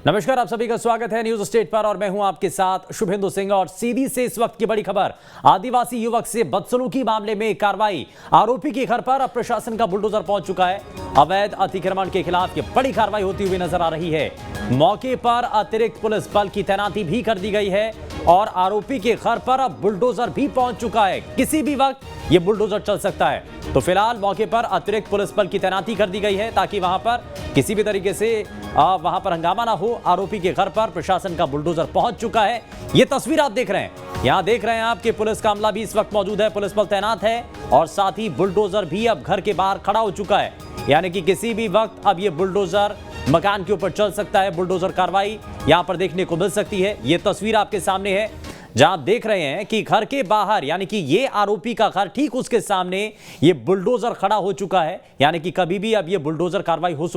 नमस्कार, आप सभी का स्वागत है न्यूज स्टेट पर और मैं हूं आपके साथ शुभेंदु सिंह। और सीधी से इस वक्त की बड़ी खबर, आदिवासी युवक से बदसलूकी मामले में कार्रवाई। आरोपी के घर पर अब प्रशासन का बुलडोजर पहुंच चुका है। अवैध अतिक्रमण के खिलाफ ये बड़ी कार्रवाई होती हुई नजर आ रही है। मौके पर अतिरिक्त पुलिस बल की तैनाती भी कर दी गई है और आरोपी के घर पर अब बुलडोजर भी पहुंच चुका है। किसी भी वक्त ये बुलडोजर चल सकता है। तो फिलहाल मौके पर अतिरिक्त पुलिस बल की तैनाती कर दी गई है ताकि वहां पर किसी भी तरीके से वहां पर हंगामा ना हो। आरोपी के घर पर प्रशासन का बुलडोजर पहुंच चुका है। ये तस्वीर आप देख रहे हैं, यहां देख रहे हैं आप कि पुलिस का अमला भी इस वक्त मौजूद है, पुलिस बल तैनात है और साथ ही बुलडोजर भी अब घर के बाहर खड़ा हो चुका है। यानी कि किसी भी वक्त अब ये बुलडोजर मकान के ऊपर चल सकता है। बुलडोजर कार्रवाई यहां पर देखने को मिल सकती है। ये तस्वीर आपके सामने है जहां आप देख रहे हैं कि घर के बाहर, यानी कि ये आरोपी का घर ठीक उसके सामने ये बुलडोजर खड़ा हो चुका है। यानी कि कभी भी अब ये बुलडोजर कार्रवाई हो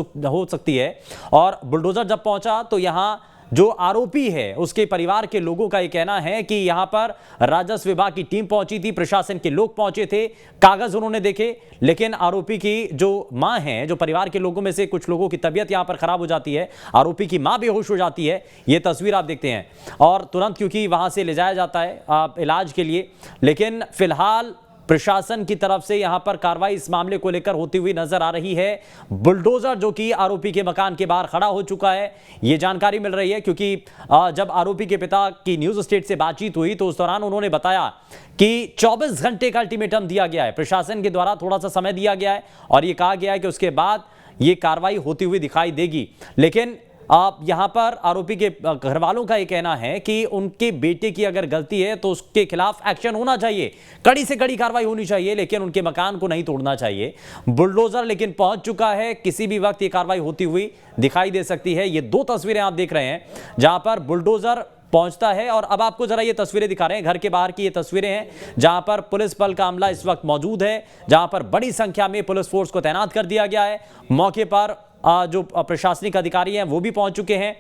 सकती है। और बुलडोजर जब पहुंचा तो यहां जो आरोपी है उसके परिवार के लोगों का यह कहना है कि यहां पर राजस्व विभाग की टीम पहुंची थी, प्रशासन के लोग पहुंचे थे, कागज उन्होंने देखे, लेकिन आरोपी की जो मां है, जो परिवार के लोगों में से कुछ लोगों की तबीयत यहां पर खराब हो जाती है, आरोपी की मां बेहोश हो जाती है। यह तस्वीर आप देखते हैं और तुरंत क्योंकि वहां से ले जाया जाता है इलाज के लिए। लेकिन फिलहाल प्रशासन की तरफ से यहां पर कार्रवाई इस मामले को लेकर होती हुई नजर आ रही है। बुलडोजर जो कि आरोपी के मकान के बाहर खड़ा हो चुका है, यह जानकारी मिल रही है क्योंकि जब आरोपी के पिता की न्यूज स्टेट से बातचीत हुई तो उस दौरान उन्होंने बताया कि 24 घंटे का अल्टीमेटम दिया गया है, प्रशासन के द्वारा थोड़ा सा समय दिया गया है और यह कहा गया है कि उसके बाद यह कार्रवाई होती हुई दिखाई देगी। लेकिन आप यहां पर आरोपी के घर वालों का यह कहना है कि उनके बेटे की अगर गलती है तो उसके खिलाफ एक्शन होना चाहिए, कड़ी से कड़ी कार्रवाई होनी चाहिए, लेकिन उनके मकान को नहीं तोड़ना चाहिए। बुलडोजर लेकिन पहुंच चुका है, किसी भी वक्त ये कार्रवाई होती हुई दिखाई दे सकती है। ये दो तस्वीरें आप देख रहे हैं जहां पर बुलडोजर पहुंचता है और अब आपको जरा ये तस्वीरें दिखा रहे हैं, घर के बाहर की ये तस्वीरें हैं जहां पर पुलिस बल का अमला इस वक्त मौजूद है, जहां पर बड़ी संख्या में पुलिस फोर्स को तैनात कर दिया गया है। मौके पर जो प्रशासनिक अधिकारी हैं वो भी पहुंच चुके हैं।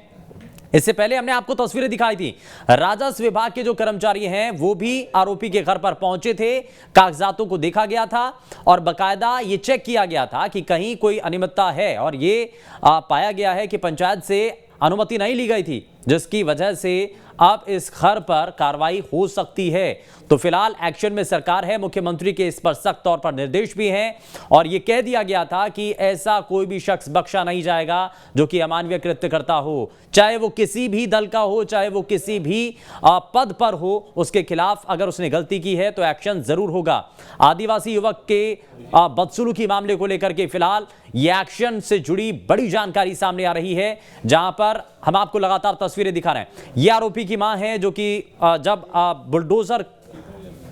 इससे पहले हमने आपको तस्वीरें दिखाई थी, राजस्व विभाग के जो कर्मचारी हैं वो भी आरोपी के घर पर पहुंचे थे, कागजातों को देखा गया था और बकायदा ये चेक किया गया था कि कहीं कोई अनियमितता है और ये पाया गया है कि पंचायत से अनुमति नहीं ली गई थी, जिसकी वजह से अब इस घर पर कार्रवाई हो सकती है। तो फिलहाल एक्शन में सरकार है, मुख्यमंत्री के इस पर सख्त तौर पर निर्देश भी हैं और यह कह दिया गया था कि ऐसा कोई भी शख्स बख्शा नहीं जाएगा जो कि अमानवीय कृत्य करता हो, चाहे वो किसी भी दल का हो, चाहे वो किसी भी पद पर हो, उसके खिलाफ अगर उसने गलती की है तो एक्शन जरूर होगा। आदिवासी युवक के बदसलूकी मामले को लेकर के फिलहाल ये एक्शन से जुड़ी बड़ी जानकारी सामने आ रही है, जहां पर हम आपको लगातार तस्वीरें दिखा रहे हैं। ये आरोपी की मां है जो कि जब बुलडोजर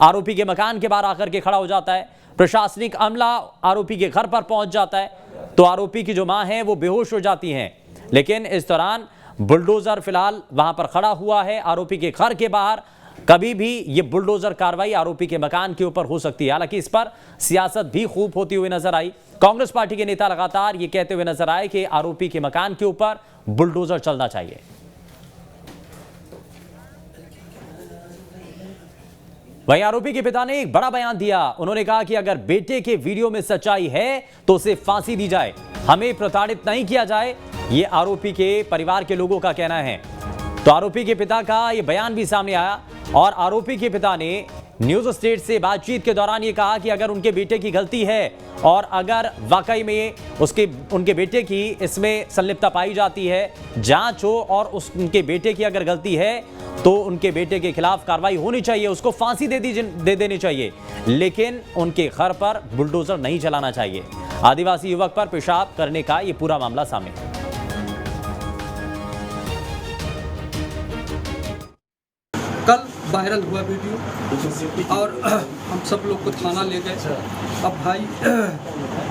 आरोपी के मकान के बाहर आकर के खड़ा हो जाता है, प्रशासनिक अमला आरोपी के घर पर पहुंच जाता है तो आरोपी की जो मां है वो बेहोश हो जाती हैं। लेकिन इस दौरान बुलडोजर फिलहाल वहां पर खड़ा हुआ है आरोपी के घर के बाहर। कभी भी ये बुलडोजर कार्रवाई आरोपी के मकान के ऊपर हो सकती है। हालांकि इस पर सियासत भी खूब होती हुई नजर आई। कांग्रेस पार्टी के नेता लगातार ये कहते हुए नजर आए कि आरोपी के मकान के ऊपर बुलडोजर चलना चाहिए। वहीं आरोपी के पिता ने एक बड़ा बयान दिया। उन्होंने कहा कि अगर बेटे के वीडियो में सच्चाई है तो उसे फांसी दी जाए, हमें प्रताड़ित नहीं किया जाए, ये आरोपी के परिवार के लोगों का कहना है। तो आरोपी के पिता का यह बयान भी सामने आया और आरोपी के पिता ने न्यूज स्टेट से बातचीत के दौरान ये कहा कि अगर उनके बेटे की गलती है और अगर वाकई में उनके बेटे की इसमें संलिप्तता पाई जाती है, जांच हो और उनके बेटे की अगर गलती है तो उनके बेटे के खिलाफ कार्रवाई होनी चाहिए, उसको फांसी दे देनी चाहिए, लेकिन उनके घर पर बुलडोजर नहीं चलाना चाहिए। आदिवासी युवक पर पेशाब करने का यह पूरा मामला सामने है। कल वायरल हुआ वीडियो और हम सब लोग को थाना ले गए। अब भाई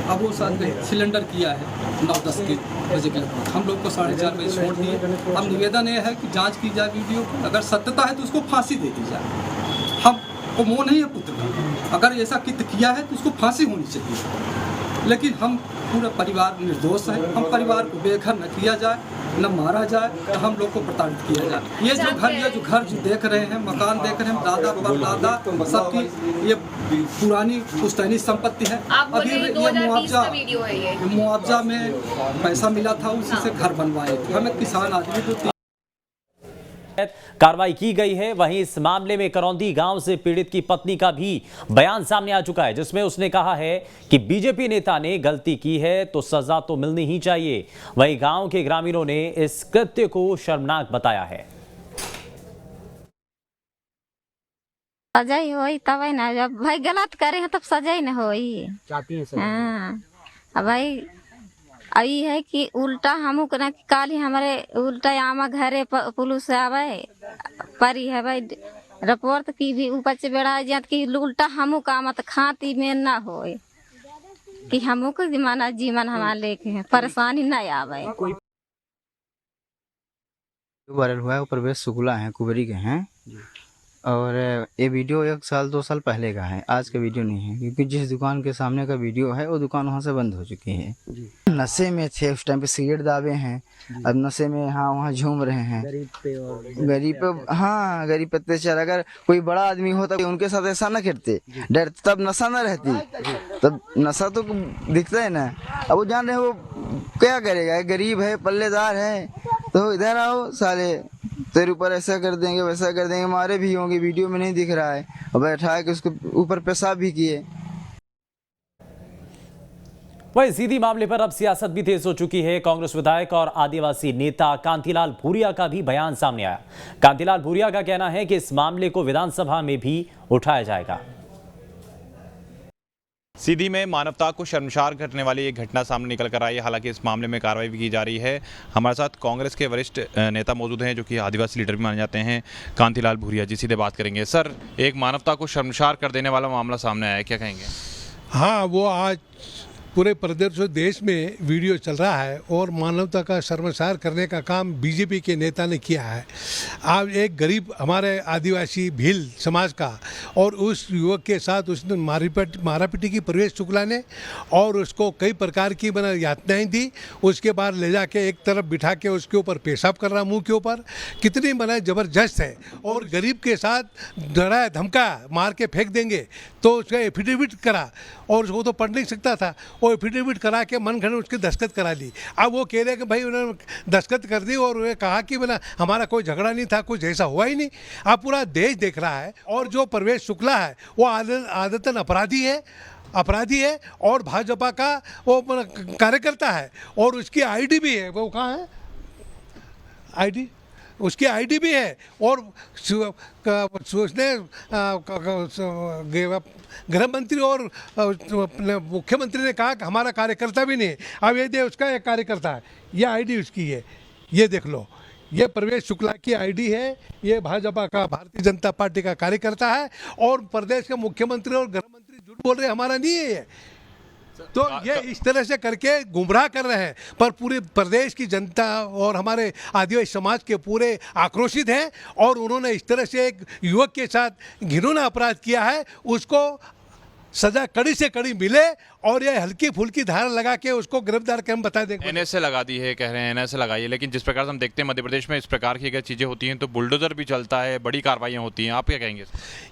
अब वो साथ में सिलेंडर किया है 9-10 बजे के लगभग, हम लोग को 4:30 बजे छोड़ दिए। अब निवेदन ये है कि जांच की जाए वीडियो, अगर सत्यता है तो उसको फांसी दे दी जाए। हम को मोह नहीं है पुत्र का, अगर ऐसा कृत्य किया है तो उसको फांसी होनी चाहिए। लेकिन हम पूरा परिवार निर्दोष है, हम परिवार को बेघर न किया जाए। न मारा जाए न हम लोग को प्रताड़ित किया जाए। ये जो घर जो देख रहे हैं, मकान देख रहे हैं, दादा परदादा सबकी ये पुरानी पुश्तैनी संपत्ति है। अभी ये मुआवजा में पैसा मिला था, उसी से घर बनवाए थे। हमें किसान आदमी तो कार्रवाई की गई है। वहीं इस मामले में करौंदी गांव से पीड़ित की पत्नी का भी बयान सामने आ चुका है, जिसमें उसने कहा है कि बीजेपी नेता ने गलती की है तो सजा तो मिलनी ही चाहिए। वहीं गांव के ग्रामीणों ने इस कृत्य को शर्मनाक बताया है। सजा ही होई तब ना, जब भाई गलत करे हैं तब सजा ही ना होई चाहती है। हाँ अब भाई आई है कि उल्टा हमू कना काली हमारे उल्टा आमा घरे पुलिस आवे परी है भाई रिपोर्ट की भी ऊपर से बेड़ा जात कि उल्टा हमू का मत खाती में ना होए कि हमू को जीवन हमारे लेके परेशानी ना आवे। वायरल हुआ है, प्रवेश शुक्ला है, कुबरी के हैं और ये वीडियो 1 साल 2 साल पहले का है, आज का वीडियो नहीं है, क्योंकि जिस दुकान के सामने का वीडियो है वो दुकान वहाँ से बंद हो चुकी है। नशे में थे उस टाइम पे, सिगरेट दावे हैं, अब नशे में हाँ वहाँ झूम रहे हैं। गरीब पे हाँ गरीब पे अत्याचार। अगर कोई बड़ा आदमी होता तो उनके साथ ऐसा ना करते, डरते तब नशा ना रहती, तब नशा तो दिखता है ना। अब वो जान रहे हैं वो क्या करेगा, गरीब है पल्लेदार है, तो इधर आओ साले तेरे ऊपर ऐसा कर देंगे वैसा कर देंगे, मारे भी होंगे, वीडियो में नहीं दिख रहा है, और बैठा है कि उसके ऊपर पेशाब भी किए। वहीं सीधी मामले पर अब सियासत भी तेज हो चुकी है। कांग्रेस विधायक और आदिवासी नेता कांतिलाल भूरिया का भी बयान सामने आया। कांतिलाल भूरिया का कहना है कि इस मामले को विधानसभा में भी उठाया जाएगा। सीधी में मानवता को शर्मसार करने वाली एक घटना सामने निकल कर आई है। हालांकि इस मामले में कार्रवाई भी की जा रही है। हमारे साथ कांग्रेस के वरिष्ठ नेता मौजूद हैं, जो कि आदिवासी लीडर भी माने जाते हैं, कांतिलाल भूरिया जी। सीधे बात करेंगे। सर, एक मानवता को शर्मसार कर देने वाला मामला सामने आया है, क्या कहेंगे? हाँ, वो आज पूरे प्रदेश और देश में वीडियो चल रहा है और मानवता का शर्मसार करने का काम बीजेपी के नेता ने किया है। आज एक गरीब हमारे आदिवासी भील समाज का और उस युवक के साथ उसने मारापीटी की प्रवेश शुक्ला ने, और उसको कई प्रकार की यातनाएं दी। उसके बाद ले जाके एक तरफ बिठा के उसके ऊपर पेशाब कर रहा मुंह के ऊपर, कितनी ज़बरदस्त है। और गरीब के साथ डराया धमका, मार के फेंक देंगे, तो उसका एफिडेविट करा और वो तो पढ़ नहीं सकता था, वो एफिडेविट करा के मन घन उसकी दस्तखत करा ली। अब वो कह रहे कि भाई उन्होंने दस्तखत कर दी और उन्हें कहा कि बोला हमारा कोई झगड़ा नहीं था, कुछ ऐसा हुआ ही नहीं। अब पूरा देश देख रहा है। और जो प्रवेश शुक्ला है वो आदतन अपराधी है और भाजपा का वो कार्यकर्ता है, और उसकी आईडी भी है। वो कहाँ है आईडी? उसकी आईडी भी है। और उसने गृह मंत्री और मुख्यमंत्री ने कहा कि हमारा कार्यकर्ता भी नहीं है। अब ये दे उसका एक कार्यकर्ता है, ये आईडी उसकी है, ये देख लो, ये प्रवेश शुक्ला की आईडी है। ये भाजपा का, भारतीय जनता पार्टी का कार्यकर्ता है, और प्रदेश के मुख्यमंत्री और गृह मंत्री झूठ बोल रहे हमारा नहीं है ये। तो ये इस तरह से करके गुमराह कर रहे हैं, पर पूरे प्रदेश की जनता और हमारे आदिवासी समाज के पूरे आक्रोशित हैं। और उन्होंने इस तरह से एक युवक के साथ घिनौना अपराध किया है, उसको सजा कड़ी से कड़ी मिले, और ये हल्की फुल्की धारा लगा के उसको गिरफ्तार कर हम बता देंगे। एनएसए लगा दी है, कह रहे हैं एनएसए लगाई है, लेकिन जिस प्रकार से हम देखते हैं मध्य प्रदेश में इस प्रकार की अगर चीज़ें होती हैं तो बुलडोजर भी चलता है, बड़ी कार्रवाइयाँ होती हैं, आप क्या कहेंगे?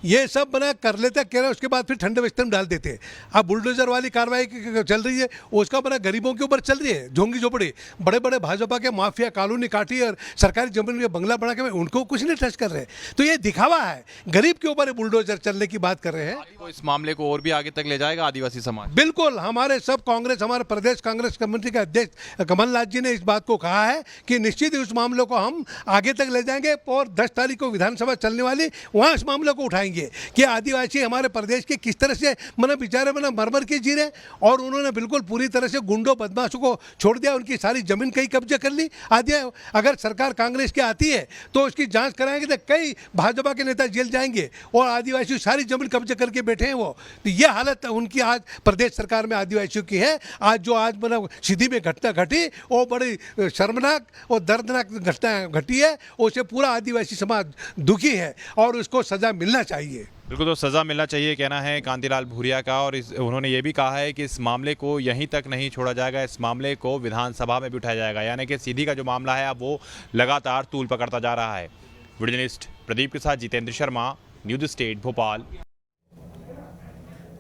ये सब बना कर लेते कह रहे, उसके बाद फिर ठंडे बिस्तर में डाल देते। अब बुलडोजर वाली कार्रवाई चल रही है, उसका बना गरीबों के ऊपर चल रही है, झोंगी झोपड़ी। बड़े बड़े भाजपा के माफिया कॉलोनी काटी और सरकारी जमीन में बंगला बना के उनको कुछ नहीं टच कर रहे। तो ये दिखावा है, गरीब के ऊपर बुलडोजर चलने की बात कर रहे हैं। इस मामले को और भी आगे तक ले जाएगा आदिवासी समाज? बिल्कुल। हमारे सब कांग्रेस, हमारे प्रदेश कांग्रेस कमेटी के अध्यक्ष कमलनाथ जी ने इस बात को कहा है कि निश्चित ही उस मामले को हम आगे तक ले जाएंगे, और 10 तारीख को विधानसभा चलने वाली, वहाँ इस मामले को उठाएंगे कि आदिवासी हमारे प्रदेश के किस तरह से बेचारे मरमर के जी रहे, और उन्होंने बिल्कुल पूरी तरह से गुंडों बदमाशों को छोड़ दिया, उनकी सारी जमीन कई कब्जे कर ली। अगर सरकार कांग्रेस की आती है तो उसकी जाँच कराएंगे तो कई भाजपा के नेता जेल जाएंगे, और आदिवासी सारी जमीन कब्जे करके बैठे हैं वो। तो ये हालत उनकी आज प्रदेश सरकार में आदिवासियों की है। आज जो सीधी में घटना घटी वो बड़ी शर्मनाक और दर्दनाक घटना घटी है, उससे पूरा आदिवासी समाज दुखी है और उसको सजा मिलना चाहिए। बिल्कुल, तो सज़ा मिलना चाहिए कहना है कांतिलाल भूरिया का। और उन्होंने ये भी कहा है कि इस मामले को यहीं तक नहीं छोड़ा जाएगा, इस मामले को विधानसभा में भी उठाया जाएगा। यानी कि सीधी का जो मामला है अब वो लगातार तूल पकड़ता जा रहा है। वीडियो जर्नलिस्ट प्रदीप के साथ जितेंद्र शर्मा, न्यूज़ स्टेट भोपाल।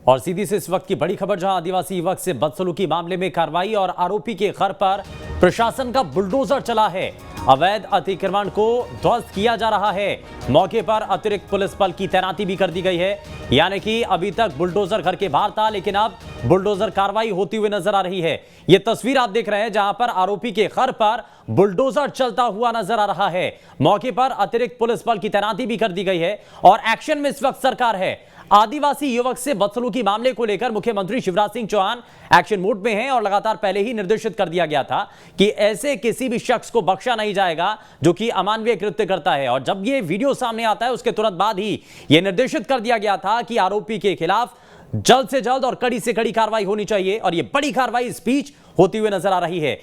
और सीधी से इस वक्त की बड़ी खबर, जहां आदिवासी युवक से बदसलूकी मामले में कार्रवाई और आरोपी के घर पर प्रशासन का बुलडोजर चला है। अवैध अतिक्रमण को ध्वस्त किया जा रहा है। मौके पर अतिरिक्त पुलिस बल की तैनाती भी कर दी गई है। यानी कि अभी तक बुलडोजर घर के बाहर था, लेकिन अब बुलडोजर कार्रवाई होती हुई नजर आ रही है। यह तस्वीर आप देख रहे हैं जहां पर आरोपी के घर पर बुलडोजर चलता हुआ नजर आ रहा है। मौके पर अतिरिक्त पुलिस बल की तैनाती भी कर दी गई है और एक्शन में इस वक्त सरकार है। आदिवासी युवक से बदसलूकी मामले को लेकर मुख्यमंत्री शिवराज सिंह चौहान एक्शन मोड में हैं और लगातार पहले ही निर्देशित कर दिया गया था कि ऐसे किसी भी शख्स को बख्शा नहीं जाएगा जो कि अमानवीय कृत्य करता है। और जब ये वीडियो सामने आता है उसके तुरंत बाद ही यह निर्देशित कर दिया गया था कि आरोपी के खिलाफ जल्द से जल्द और कड़ी से कड़ी कार्रवाई होनी चाहिए। और यह बड़ी कार्रवाई इस बीच होती हुई नजर आ रही है।